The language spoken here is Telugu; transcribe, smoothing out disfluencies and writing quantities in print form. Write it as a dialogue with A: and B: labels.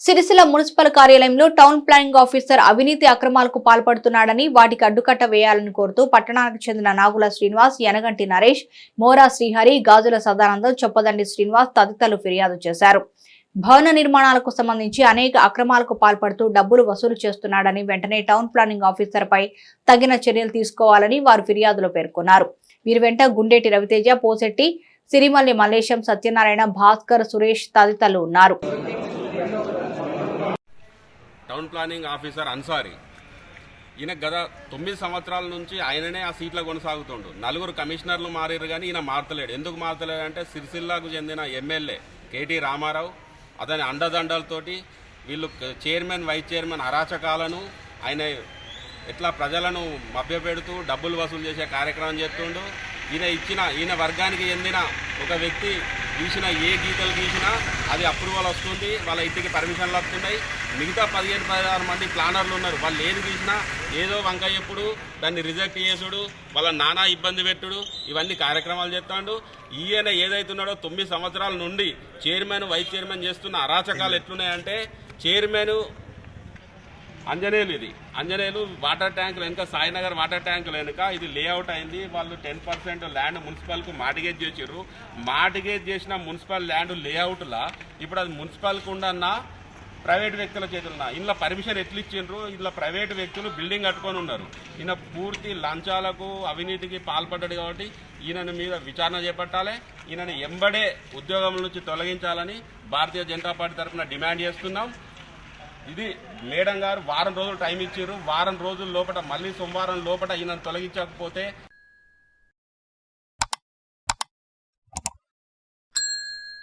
A: సిరిసిల్ల మున్సిపల్ కార్యాలయంలో టౌన్ ప్లానింగ్ ఆఫీసర్ అవినీతి అక్రమాలకు పాల్పడుతున్నాడని వాటికి అడ్డుకట్ట వేయాలని కోరుతూ పట్టణానికి చెందిన నాగుల శ్రీనివాస్, యనగంటి నరేష్, మోరా శ్రీహరి, గాజుల సదానందం, చొప్పదండి శ్రీనివాస్ తదితరులు ఫిర్యాదు చేశారు. భవన నిర్మాణాలకు సంబంధించి అనేక అక్రమాలకు పాల్పడుతూ డబ్బులు వసూలు చేస్తున్నాడని వెంటనే టౌన్ ప్లానింగ్ ఆఫీసర్ పై తగిన చర్యలు తీసుకోవాలని వారు ఫిర్యాదులో పేర్కొన్నారు. వీరి వెంట గుండేటి రవితేజ, పోసెట్టి, సిరిమల్లి మల్లేశం, సత్యనారాయణ, భాస్కర్, సురేష్ తదితరులు ఉన్నారు.
B: టౌన్ ప్లానింగ్ ఆఫీసర్ అన్సారీ ఈయన గత 9 సంవత్సరాల నుంచి ఆయననే ఆ సీట్లో కొనసాగుతుండు. 4 కమిషనర్లు మారారు కానీ ఈయన మారతలేడు. ఎందుకు మారతలేడు అంటే సిరిసిల్లాకు చెందిన ఎమ్మెల్యే కేటీ రామారావు అతని అండదండలతోటి వీళ్ళు చైర్మన్, వైస్ చైర్మన్ అరాచకాలను ఆయన ఎట్లా ప్రజలను మభ్యపెడుతూ డబ్బులు వసూలు చేసే కార్యక్రమం చేస్తుండు. ఈయన వర్గానికి చెందిన ఒక వ్యక్తి గీసిన ఏ గీతలు గీసినా అది అప్రూవల్ వస్తుంది, వాళ్ళ ఇంటికి పర్మిషన్లు వస్తున్నాయి. మిగతా 15-16 మంది ప్లానర్లు ఉన్నారు. వాళ్ళు ఏది గీసినా ఏదో వంక చెప్పుడు, దాన్ని రిజెక్ట్ చేసుడు, వాళ్ళ నానా ఇబ్బంది పెట్టుడు, ఇవన్నీ కార్యక్రమాలు చేస్తాడు. ఈయన ఏదైతున్నాడో 9 సంవత్సరాల నుండి చైర్మన్, వైస్ చైర్మన్ చేస్తున్న అరాచకాలు ఎట్లున్నాయంటే, చైర్మన్ అంజనేయులు వాటర్ ట్యాంకులు వెనుక, సాయినగర్ వాటర్ ట్యాంకులు వెనుక ఇది లేఅవుట్ అయింది. వాళ్ళు 10% ల్యాండ్ మున్సిపల్కు మార్టిగేజ్ చేసారు. మార్టిగేజ్ చేసిన మున్సిపల్ ల్యాండ్ లేఅవుట్లా ఇప్పుడు అది మున్సిపల్కు ఉండన్నా ప్రైవేట్ వ్యక్తుల చేతులున్నా. ఇంట్లో పర్మిషన్ ఎట్లు ఇచ్చిండ్రు? ఇంట్లో ప్రైవేట్ వ్యక్తులు బిల్డింగ్ కట్టుకొని ఉన్నారు. ఈయన పూర్తి లంచాలకు, అవినీతికి పాల్పడ్డాడు. కాబట్టి ఈయన మీద విచారణ చేపట్టాలి. ఈయనని ఎంబడే ఉద్యోగం నుంచి తొలగించాలని భారతీయ జనతా పార్టీ తరఫున డిమాండ్ చేస్తున్నాం. ఇది మేడం గారు వారం రోజులు టైం ఇచ్చారు. వారం రోజుల లోపల మళ్ళీ సోమవారం లోపల ఈయనను తొలగించకపోతే